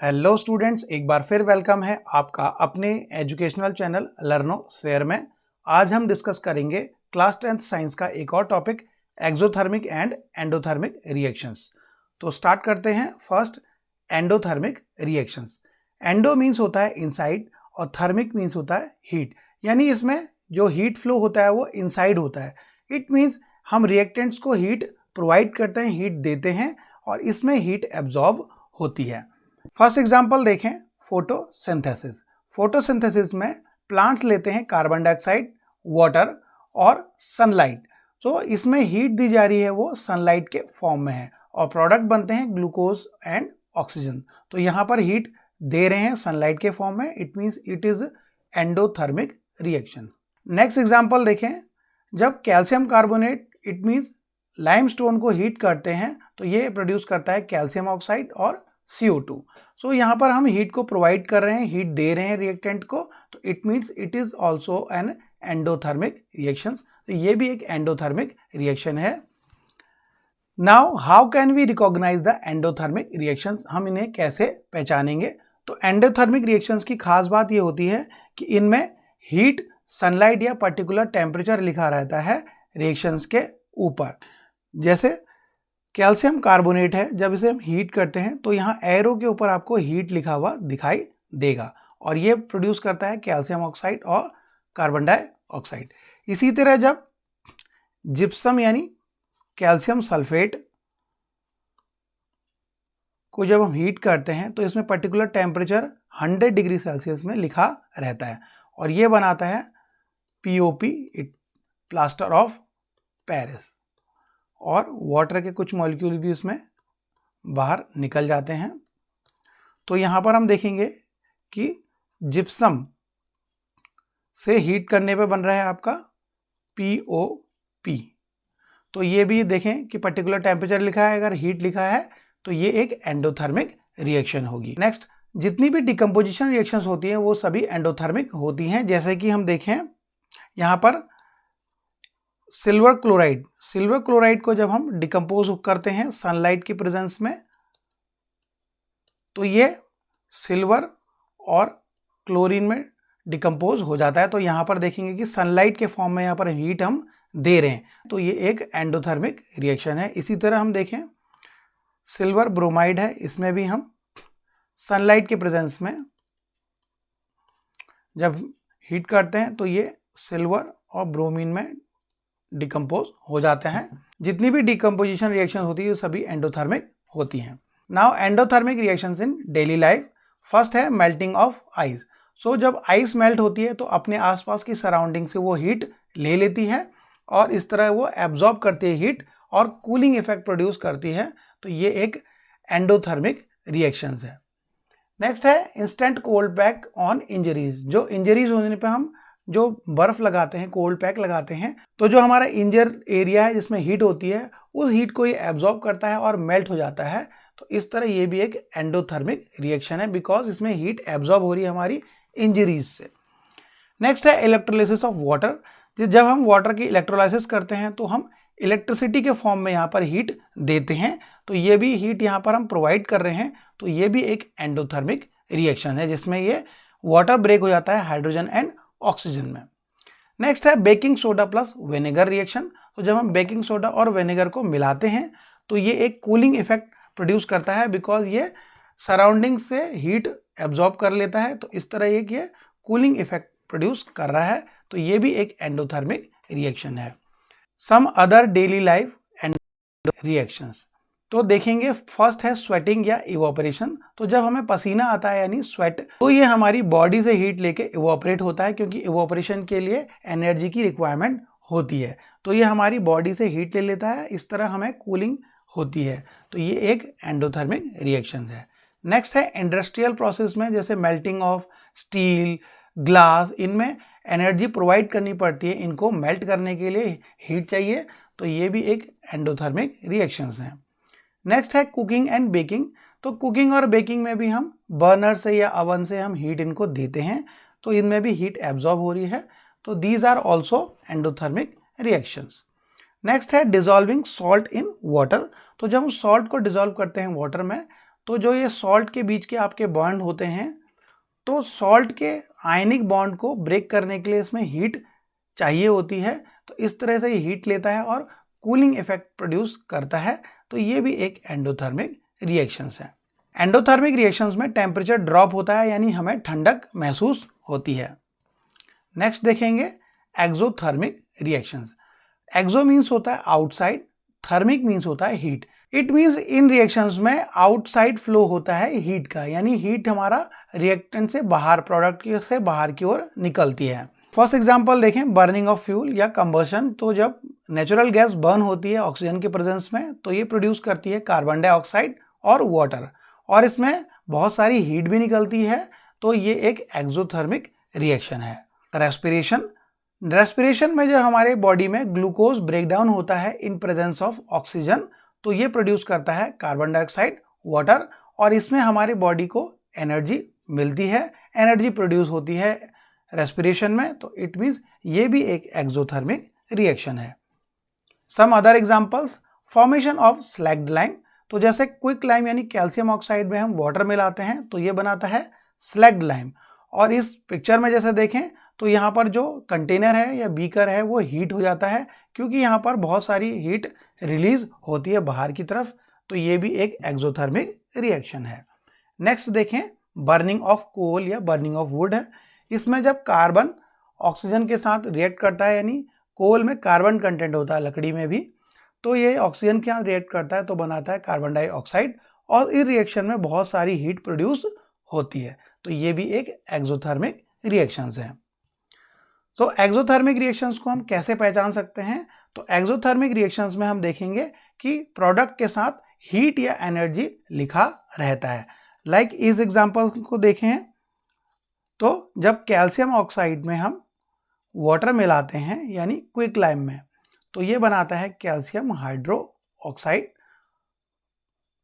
Hello students, एक बार फिर welcome है आपका अपने एजुकेशनल चैनल लर्नो स्फेयर में। आज हम डिस्कस करेंगे क्लास 10th साइंस का एक और topic exothermic and endothermic reactions. तो स्टार्ट करते हैं। First, endothermic reactions. Endo means होता है इनसाइड और थर्मिक मीन्स होता है हीट, यानी इसमें जो हीट फ्लो होता है वो इनसाइड होता है। इट मीन्स हम रिएक्टेंट्स को हीट प्रोवाइड करते हैं, हीट देते हैं और इसमें हीट एब्जॉर्ब होती है। फर्स्ट एग्जांपल देखें, फोटोसिंथेसिस। फोटोसिंथेसिस में प्लांट्स लेते हैं कार्बन डाइऑक्साइड, वाटर और सनलाइट। तो इसमें हीट दी जा रही है वो सनलाइट के फॉर्म में है और प्रोडक्ट बनते हैं ग्लूकोज एंड ऑक्सीजन। तो यहाँ पर हीट दे रहे हैं सनलाइट के फॉर्म में, it means it is endothermic reaction. Next example देखें, जब calcium carbonate it means limestone को हीट करते हैं तो ये प्रोड्यूस करता है कैल्शियम ऑक्साइड और CO2। सो यहाँ पर हम हीट को प्रोवाइड कर रहे हैं, हीट दे रहे हैं रिएक्टेंट को, तो it means it is also an endothermic reaction. तो ये भी एक एंडोथर्मिक रिएक्शन है। Now how can we recognise the endothermic reactions, हम इन्हें कैसे पहचानेंगे? तो एंडोथर्मिक रिएक्शंस की खास बात ये होती है कि इनमें हीट, सनलाइट या पर्टिकुलर टेम्परेचर लिखा रहता है रिएक्शंस के ऊपर। जैसे कैल्शियम कार्बोनेट है, जब इसे हम हीट करते हैं तो यहाँ एरो के ऊपर आपको हीट लिखा हुआ दिखाई देगा और ये प्रोड्यूस करता है कैल्शियम ऑक्साइड और कार्बन डाइऑक्साइड। इसी तरह जब जिप्सम यानी कैल्शियम सल्फेट को जब हम हीट करते हैं तो इसमें पर्टिकुलर टेम्परेचर 100 डिग्री सेल्सियस में लिखा रहता है और ये बनाता है POP, प्लास्टर ऑफ पेरिस, और वाटर के कुछ मॉलिक्यूल भी इसमें बाहर निकल जाते हैं। तो यहाँ पर हम देखेंगे कि जिप्सम से हीट करने पे बन रहा है आपका POP। तो ये भी देखें कि पर्टिकुलर टेम्परेचर लिखा है, अगर हीट लिखा है तो ये एक एंडोथर्मिक रिएक्शन होगी। नेक्स्ट, जितनी भी डिकम्पोजिशन रिएक्शंस होती हैं वो सभी एंडोथर्मिक होती हैं। जैसे कि हम देखें यहाँ पर सिल्वर क्लोराइड को जब हम डिकम्पोज करते हैं सनलाइट की प्रेजेंस में तो ये सिल्वर और क्लोरीन में डिकम्पोज हो जाता है। तो यहाँ पर देखेंगे कि सनलाइट के फॉर्म में यहाँ पर हीट हम दे रहे हैं, तो ये एक एंडोथर्मिक रिएक्शन है। इसी तरह हम देखें सिल्वर ब्रोमाइड है, इसमें भी हम सनलाइट के प्रेजेंस में जब हीट करते हैं तो ये सिल्वर और ब्रोमीन में डिकम्पोज हो जाते हैं। जितनी भी डिकम्पोजिशन रिएक्शन होती है सभी एंडोथर्मिक होती हैं। Now endothermic reactions in daily life. First है मेल्टिंग ऑफ आइस। सो जब आइस मेल्ट होती है तो अपने आसपास की सराउंडिंग से वो हीट ले लेती है और इस तरह वो एब्जॉर्ब करती है हीट और कूलिंग इफेक्ट प्रोड्यूस करती है। तो ये एक एंडोथर्मिक रिएक्शन है। नेक्स्ट है instant cold pack on injuries. जो इंजरीज होने पे हम जो बर्फ लगाते हैं, कोल्ड पैक लगाते हैं, तो जो हमारा इंजर एरिया है जिसमें हीट होती है उस हीट को ये एब्जॉर्ब करता है और मेल्ट हो जाता है। तो इस तरह ये भी एक एंडोथर्मिक रिएक्शन है बिकॉज इसमें हीट एब्जॉर्ब हो रही है हमारी इंजरीज से। नेक्स्ट है इलेक्ट्रोलाइसिस ऑफ वाटर। जब हम वाटर की इलेक्ट्रोलाइसिस करते हैं तो हम इलेक्ट्रिसिटी के फॉर्म में यहाँ पर हीट देते हैं, तो ये भी हीट यहाँ पर हम प्रोवाइड कर रहे हैं। तो ये भी एक एंडोथर्मिक रिएक्शन है जिसमें ये वाटर ब्रेक हो जाता है हाइड्रोजन एंड ऑक्सीजन में। नेक्स्ट है baking soda plus vinegar reaction. तो जब हम बेकिंग सोडा और विनेगर को मिलाते हैं तो ये एक कूलिंग इफेक्ट प्रोड्यूस करता है बिकॉज ये सराउंडिंग से हीट एब्जॉर्ब कर लेता है। तो इस तरह ये कूलिंग इफेक्ट प्रोड्यूस कर रहा है। तो ये भी एक एंडोथर्मिक रिएक्शन है। Some other daily life reactions तो देखेंगे। फर्स्ट है स्वेटिंग या इवोपरेशन। तो जब हमें पसीना आता है यानी स्वेट, तो ये हमारी बॉडी से हीट लेके इवोपरेट होता है क्योंकि इवोपरेशन के लिए एनर्जी की रिक्वायरमेंट होती है। तो ये हमारी बॉडी से हीट ले लेता है, इस तरह हमें कूलिंग होती है। तो ये एक एंडोथर्मिक रिएक्शन है। नेक्स्ट है इंडस्ट्रियल प्रोसेस में, जैसे मेल्टिंग ऑफ स्टील, ग्लास, इनमें एनर्जी प्रोवाइड करनी पड़ती है, इनको मेल्ट करने के लिए हीट चाहिए। तो ये भी एक एंडोथर्मिक रिएक्शंस हैं। नेक्स्ट है कुकिंग एंड बेकिंग। तो कुकिंग और बेकिंग में भी हम बर्नर से या अवन से हम हीट इनको देते हैं, तो इनमें भी हीट एब्जॉर्ब हो रही है। तो these are also endothermic reactions. Next है डिजॉल्विंग सॉल्ट इन वाटर। तो जब हम सॉल्ट को डिजॉल्व करते हैं वाटर में तो जो ये सॉल्ट के बीच के आपके बॉन्ड होते हैं, तो सॉल्ट के आयनिक बॉन्ड को ब्रेक करने के लिए इसमें हीट चाहिए होती है। तो इस तरह से ये हीट लेता है और कूलिंग इफेक्ट प्रोड्यूस करता है। तो ये भी एक एंडोथर्मिक रिएक्शंस है। एंडोथर्मिक रिएक्शंस में टेम्परेचर ड्रॉप होता है, यानी हमें ठंडक महसूस होती है। नेक्स्ट देखेंगे एक्सोथर्मिक रिएक्शंस। एक्सो मीन्स होता है आउटसाइड, थर्मिक मीन्स होता है heat. It means in reactions में आउटसाइड फ्लो होता है हीट का, यानी हीट हमारा रिएक्टेंट से बाहर, प्रोडक्ट से बाहर की ओर निकलती है। फर्स्ट एग्जांपल देखें, बर्निंग ऑफ फ्यूल या कंबशन। तो जब नेचुरल गैस बर्न होती है ऑक्सीजन के प्रेजेंस में, तो ये प्रोड्यूस करती है कार्बन डाइऑक्साइड और वाटर, और इसमें बहुत सारी हीट भी निकलती है। तो ये एक एक्सोथर्मिक रिएक्शन है। रेस्पिरेशन में जो हमारे बॉडी में ग्लूकोज ब्रेकडाउन होता है इन प्रेजेंस ऑफ ऑक्सीजन, तो ये प्रोड्यूस करता है कार्बन डाइऑक्साइड, वाटर, और इसमें हमारे बॉडी को एनर्जी मिलती है, एनर्जी प्रोड्यूस होती है रेस्पिरेशन में। तो इट मीन्स ये भी एक एक्सोथर्मिक रिएक्शन है। Some other examples, formation of slaked lime. तो जैसे क्विक लाइम यानी कैल्शियम ऑक्साइड में हम वाटर मिलाते हैं तो ये बनाता है स्लैग्ड लाइम। और इस पिक्चर में जैसे देखें तो यहाँ पर जो कंटेनर है या बीकर है वो हीट हो जाता है, क्योंकि यहाँ पर बहुत सारी हीट रिलीज होती है बाहर की तरफ। तो ये भी एक एक्सोथर्मिक रिएक्शन है। नेक्स्ट देखें, बर्निंग ऑफ कोल या बर्निंग ऑफ वुड है। इसमें जब कार्बन ऑक्सीजन के साथ रिएक्ट करता है, यानी कोल में कार्बन कंटेंट होता है, लकड़ी में भी, तो ये ऑक्सीजन के साथ रिएक्ट करता है तो बनाता है कार्बन डाइऑक्साइड, और इस रिएक्शन में बहुत सारी हीट प्रोड्यूस होती है। तो ये भी एक एक्सोथर्मिक रिएक्शंस है। तो एक्सोथर्मिक रिएक्शंस को हम कैसे पहचान सकते हैं? तो एक्सोथर्मिक रिएक्शंस में हम देखेंगे कि प्रोडक्ट के साथ हीट या एनर्जी लिखा रहता है। लाइक इस एग्जांपल को देखें, तो जब कैल्शियम ऑक्साइड में हम वाटर मिलाते हैं यानी क्विक लाइम में, तो ये बनाता है कैल्शियम हाइड्रो ऑक्साइड,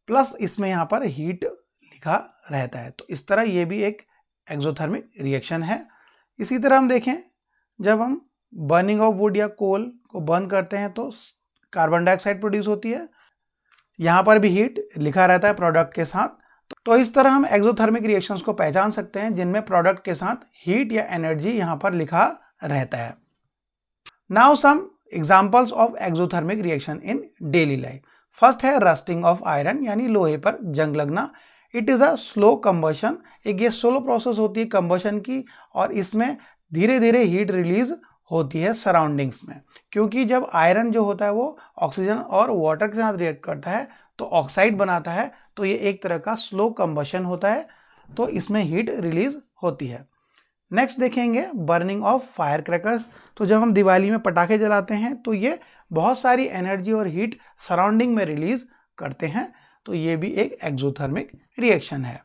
प्लस इसमें यहाँ पर हीट लिखा रहता है। तो इस तरह ये भी एक एक्सोथर्मिक रिएक्शन है। इसी तरह हम देखें, जब हम बर्निंग ऑफ वुड या कोल को बर्न करते हैं तो कार्बन डाइऑक्साइड प्रोड्यूस होती है, यहाँ पर भी हीट लिखा रहता है प्रोडक्ट के साथ। तो इस तरह हम एक्सोथर्मिक रिएक्शंस को पहचान सकते हैं जिनमें प्रोडक्ट के साथ हीट या एनर्जी यहाँ पर लिखा रहता है। Now some examples of exothermic reaction in daily life. First है रस्टिंग ऑफ आयरन, यानी लोहे पर जंग लगना। It is a slow combustion. एक ये स्लो प्रोसेस होती है कंबशन की, और इसमें धीरे धीरे हीट रिलीज होती है सराउंडिंग्स में, क्योंकि जब आयरन जो होता है वो ऑक्सीजन और वाटर के साथ रिएक्ट करता है तो ऑक्साइड बनाता है। तो ये एक तरह का स्लो कंबशन होता है, तो इसमें हीट रिलीज होती है। नेक्स्ट देखेंगे बर्निंग ऑफ फायर क्रैकर्स। तो जब हम दिवाली में पटाखे जलाते हैं तो ये बहुत सारी एनर्जी और हीट सराउंडिंग में रिलीज करते हैं। तो ये भी एक एक्सोथर्मिक रिएक्शन है।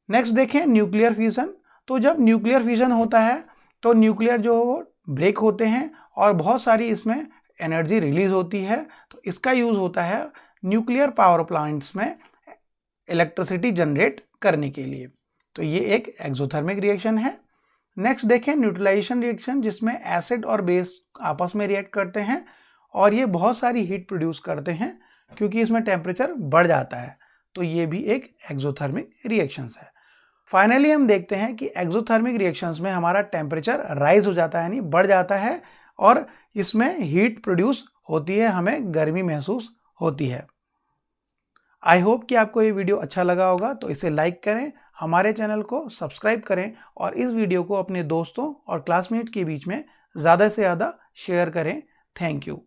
नेक्स्ट देखें न्यूक्लियर फ्यूजन। तो जब न्यूक्लियर फ्यूजन होता है तो न्यूक्लियर जो वो ब्रेक होते हैं और बहुत सारी इसमें एनर्जी रिलीज होती है। तो इसका यूज होता है न्यूक्लियर पावर प्लांट्स में इलेक्ट्रिसिटी जनरेट करने के लिए। तो ये एक एक्सोथर्मिक रिएक्शन है। नेक्स्ट देखें न्यूट्रलाइजेशन रिएक्शन, जिसमें एसिड और बेस आपस में रिएक्ट करते हैं और ये बहुत सारी हीट प्रोड्यूस करते हैं क्योंकि इसमें टेम्परेचर बढ़ जाता है। तो ये भी एक एक्सोथर्मिक रिएक्शंस है। फाइनली हम देखते हैं कि एक्सोथर्मिक रिएक्शंस में हमारा टेम्परेचर राइज हो जाता है, यानी बढ़ जाता है, और इसमें हीट प्रोड्यूस होती है, हमें गर्मी महसूस होती है। आई होप कि आपको ये वीडियो अच्छा लगा होगा, तो इसे लाइक करें, हमारे चैनल को सब्सक्राइब करें और इस वीडियो को अपने दोस्तों और क्लासमेट के बीच में ज़्यादा से ज़्यादा शेयर करें। Thank you.